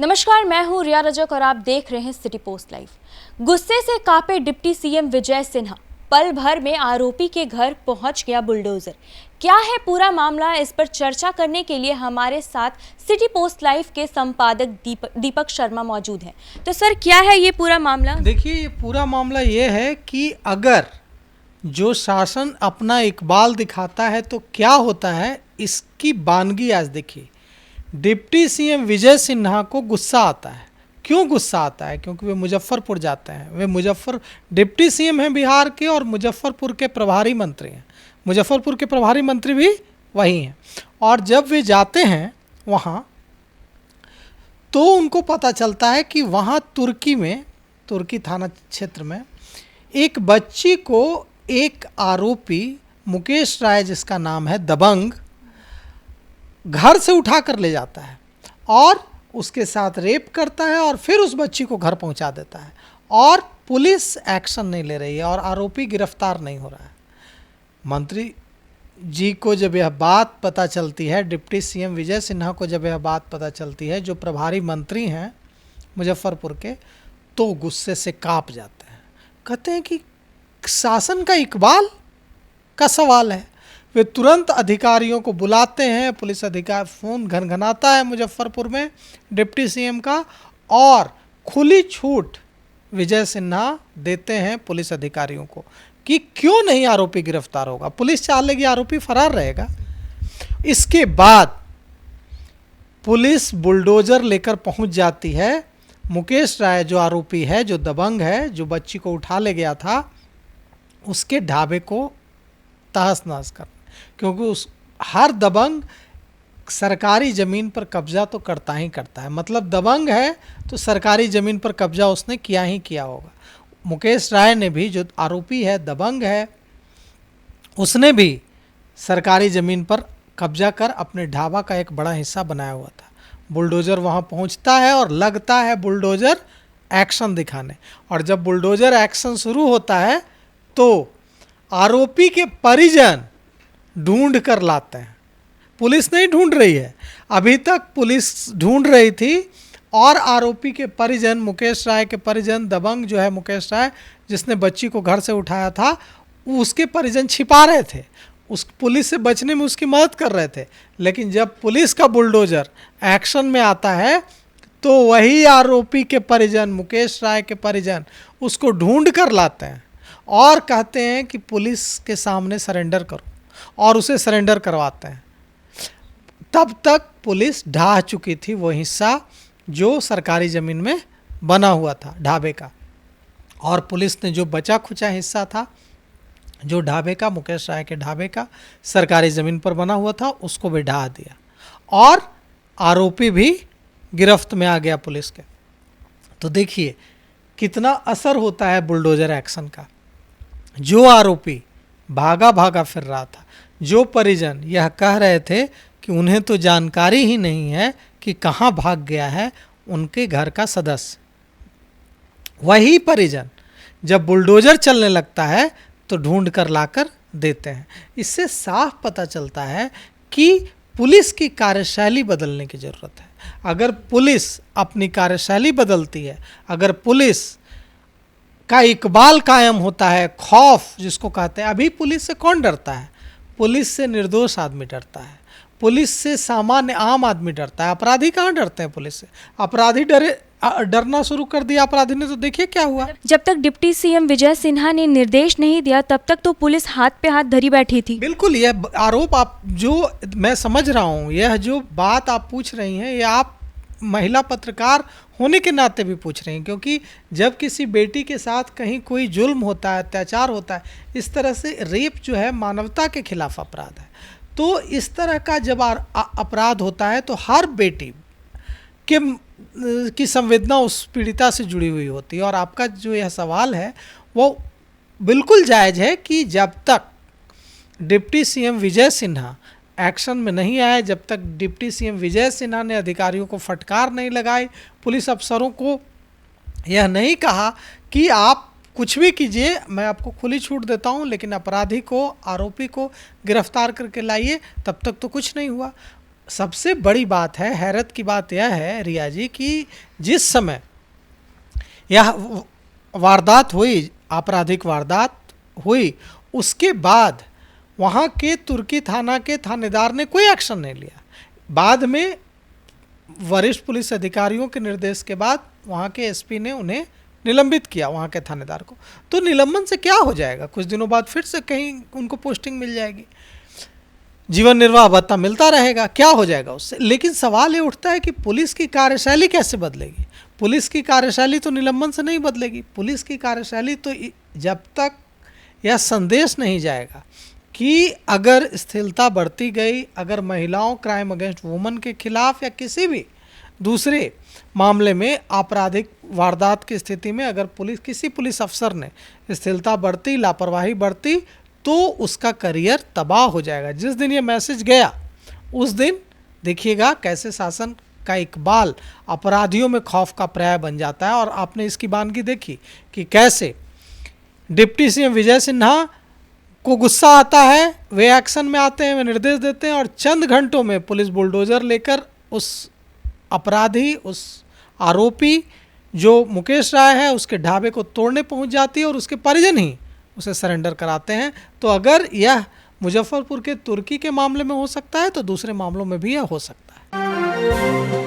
नमस्कार, मैं हूं रिया रजक और आप देख रहे हैं सिटी पोस्ट लाइव। गुस्से से कांपे डिप्टी सीएम विजय सिन्हा, पल भर में आरोपी के घर पहुंच गया बुलडोजर। क्या है पूरा मामला, इस पर चर्चा करने के लिए हमारे साथ सिटी पोस्ट लाइव के संपादक दीपक शर्मा मौजूद हैं। तो सर, क्या है ये पूरा मामला? देखिए, ये पूरा मामला ये है कि अगर जो शासन अपना इकबाल दिखाता है तो क्या होता है, इसकी बानगी आज देखिए। डिप्टी सीएम विजय सिन्हा को गुस्सा आता है। क्यों गुस्सा आता है? क्योंकि वे मुजफ्फरपुर जाते हैं। वे डिप्टी सीएम हैं बिहार के और मुजफ्फरपुर के प्रभारी मंत्री हैं। मुजफ्फरपुर के प्रभारी मंत्री भी वही हैं। और जब वे जाते हैं वहाँ तो उनको पता चलता है कि वहाँ तुर्की थाना क्षेत्र में एक बच्ची को एक आरोपी मुकेश राय, जिसका नाम है दबंग, घर से उठा कर ले जाता है और उसके साथ रेप करता है और फिर उस बच्ची को घर पहुंचा देता है। और पुलिस एक्शन नहीं ले रही है और आरोपी गिरफ्तार नहीं हो रहा है। मंत्री जी को जब यह बात पता चलती है, डिप्टी सीएम विजय सिन्हा को जब यह बात पता चलती है, जो प्रभारी मंत्री हैं मुजफ्फरपुर के, तो गुस्से से कांप जाते हैं। कहते हैं कि शासन का इकबाल का सवाल है। वे तुरंत अधिकारियों को बुलाते हैं। पुलिस अधिकारी, फ़ोन घनघनाता है मुजफ्फरपुर में डिप्टी सीएम का, और खुली छूट विजय सिन्हा देते हैं पुलिस अधिकारियों को कि क्यों नहीं आरोपी गिरफ्तार होगा। पुलिस चाह लेगी आरोपी फरार रहेगा। इसके बाद पुलिस बुलडोजर लेकर पहुंच जाती है। मुकेश राय जो आरोपी है, जो दबंग है, जो बच्ची को उठा ले गया था, उसके ढाबे को तहस नहस कर, क्योंकि हर दबंग सरकारी ज़मीन पर कब्जा तो करता ही करता है। मतलब दबंग है तो सरकारी ज़मीन पर कब्जा उसने किया ही किया होगा। मुकेश राय ने भी, जो आरोपी है, दबंग है, उसने भी सरकारी ज़मीन पर कब्जा कर अपने ढाबा का एक बड़ा हिस्सा बनाया हुआ था। बुलडोज़र वहाँ पहुँचता है और लगता है बुलडोज़र एक्शन दिखाने। और जब बुलडोज़र एक्शन शुरू होता है तो आरोपी के परिजन ढूंढ कर लाते हैं। पुलिस नहीं ढूंढ रही है, अभी तक पुलिस ढूंढ रही थी। और आरोपी के परिजन, मुकेश राय के परिजन, दबंग जो है मुकेश राय, जिसने बच्ची को घर से उठाया था, उसके परिजन छिपा रहे थे, उस पुलिस से बचने में उसकी मदद कर रहे थे। लेकिन जब पुलिस का बुलडोजर एक्शन में आता है तो वही आरोपी के परिजन, मुकेश राय के परिजन, उसको ढूंढ कर लाते हैं और कहते हैं कि पुलिस के सामने सरेंडर करो, और उसे सरेंडर करवाते हैं। तब तक पुलिस ढाह चुकी थी वो हिस्सा जो सरकारी ज़मीन में बना हुआ था ढाबे का। और पुलिस ने जो बचा खुचा हिस्सा था, जो ढाबे का, मुकेश राय के ढाबे का सरकारी ज़मीन पर बना हुआ था, उसको भी ढा दिया और आरोपी भी गिरफ्त में आ गया पुलिस के। तो देखिए कितना असर होता है बुलडोजर एक्शन का। जो आरोपी भागा भागा फिर रहा था, जो परिजन यह कह रहे थे कि उन्हें तो जानकारी ही नहीं है कि कहाँ भाग गया है उनके घर का सदस्य, वही परिजन जब बुलडोजर चलने लगता है तो ढूंढ कर लाकर देते हैं। इससे साफ पता चलता है कि पुलिस की कार्यशैली बदलने की ज़रूरत है। अगर पुलिस अपनी कार्यशैली बदलती है, अगर पुलिस का इकबाल कायम होता है, खौफ जिसको कहते हैं। अभी पुलिस से कौन डरता है? पुलिस से निर्दोष आदमी डरता है, पुलिस से सामान्य आम आदमी डरता है। अपराधी कहाँ डरते हैं पुलिस से? अपराधी डरना शुरू कर दिया अपराधी ने, तो देखिए क्या हुआ। जब तक डिप्टी सीएम विजय सिन्हा ने निर्देश नहीं दिया तब तक तो पुलिस हाथ पे हाथ धरी बैठी थी। बिल्कुल, यह आरोप आप जो मैं समझ रहा हूँ, यह जो बात आप पूछ रही हैं, यह आप महिला पत्रकार होने के नाते भी पूछ रहे हैं। क्योंकि जब किसी बेटी के साथ कहीं कोई जुल्म होता है, अत्याचार होता है, इस तरह से रेप जो है मानवता के खिलाफ अपराध है। तो इस तरह का जब अपराध होता है तो हर बेटी की संवेदना उस पीड़िता से जुड़ी हुई होती है। और आपका जो यह सवाल है वो बिल्कुल जायज़ है कि जब तक deputy CM Vijay Sinha action में नहीं आए, जब तक डिप्टी सीएम विजय सिन्हा ने अधिकारियों को फटकार नहीं लगाई, पुलिस अफसरों को यह नहीं कहा कि आप कुछ भी कीजिए, मैं आपको खुली छूट देता हूं, लेकिन अपराधी को, आरोपी को गिरफ्तार करके लाइए, तब तक तो कुछ नहीं हुआ। सबसे बड़ी बात है, हैरत की बात यह है रिया जी कि जिस समय यह वारदात हुई, आपराधिक वारदात हुई, उसके बाद वहाँ के तुर्की थाना के थानेदार ने कोई एक्शन नहीं लिया। बाद में वरिष्ठ पुलिस अधिकारियों के निर्देश के बाद वहाँ के एसपी ने उन्हें निलंबित किया, वहाँ के थानेदार को। तो निलंबन से क्या हो जाएगा? कुछ दिनों बाद फिर से कहीं उनको पोस्टिंग मिल जाएगी, जीवन निर्वाह भत्ता मिलता रहेगा, क्या हो जाएगा उससे? लेकिन सवाल ये उठता है कि पुलिस की कार्यशैली कैसे बदलेगी? पुलिस की कार्यशैली तो निलंबन से नहीं बदलेगी। पुलिस की कार्यशैली तो जब तक यह संदेश नहीं जाएगा कि अगर स्थिरता बढ़ती गई, अगर महिलाओं, क्राइम अगेंस्ट वुमन के खिलाफ या किसी भी दूसरे मामले में आपराधिक वारदात की स्थिति में अगर किसी पुलिस अफसर ने स्थिरता बढ़ती, लापरवाही बढ़ती, तो उसका करियर तबाह हो जाएगा। जिस दिन ये मैसेज गया उस दिन देखिएगा कैसे शासन का इकबाल अपराधियों में खौफ का पर्याय बन जाता है। और आपने इसकी बानगी देखी कि कैसे डिप्टी सीएम विजय सिन्हा को गुस्सा आता है, वे एक्शन में आते हैं, वे निर्देश देते हैं और चंद घंटों में पुलिस बुलडोजर लेकर उस अपराधी, उस आरोपी जो मुकेश राय है, उसके ढाबे को तोड़ने पहुंच जाती है और उसके परिजन ही उसे सरेंडर कराते हैं। तो अगर यह मुजफ्फरपुर के तुर्की के मामले में हो सकता है तो दूसरे मामलों में भी यह हो सकता है।